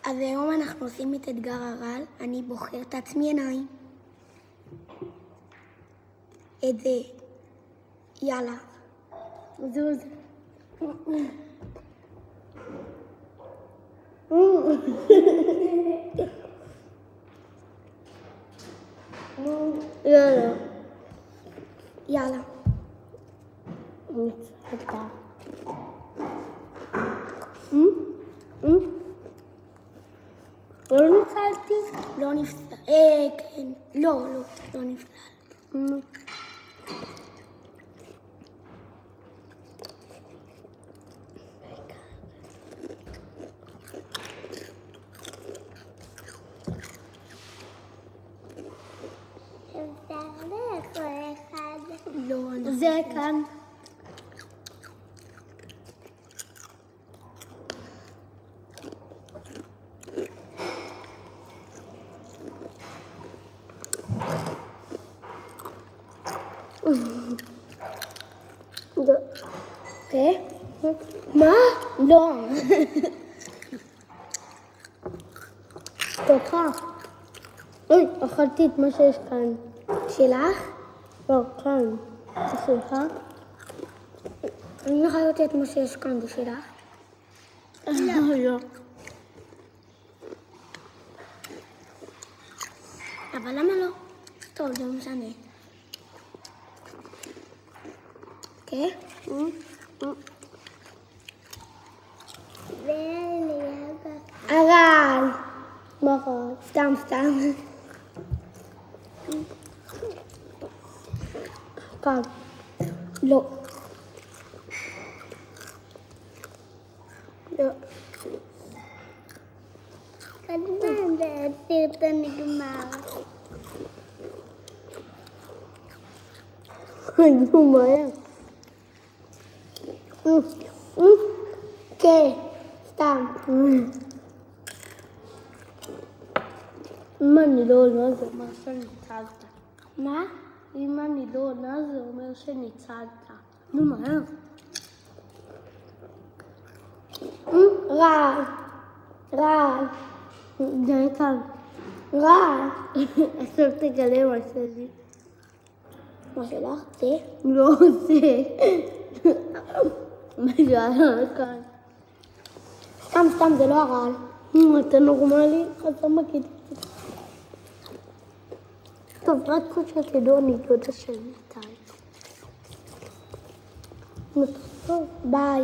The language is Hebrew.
אז היום אנחנו עושים את אתגר הרעל. אני בוחר, תעצמי עיניים. את זה. יאללה. זוז. יאללה. יאללה. מצחקה. לא ניצלתי? לא נפסל. כן. לא נפסל. לא, זה כאן. כן? מה? לא. תוכה. אוי, אכלתי את מה שיש כאן. שלך? לא, כאן. זה שלך? אני אכלתי את מה שיש כאן בשלך. לא. אבל למה לא? טוב, זה משנה. כן? הרעל. מה רע? סתם. כאן. לא. קדימה, זה סרטון נגמר. נו, מהר. כן, סתם. אם אני לא עונה זה אומר שניצלת. מה? אם אני לא עונה זה אומר שניצלת. נו, מהר. רעל. זה כאן. רעל. עכשיו תגלה מה שלי. מה שלך? זה? לא זה. מה שהיה כאן. סתם, זה לא הרעל. אתה נורמלי? אתה מכיר. טוב, רק כמו שתדעו, אני דודה של ניתן. טוב, ביי.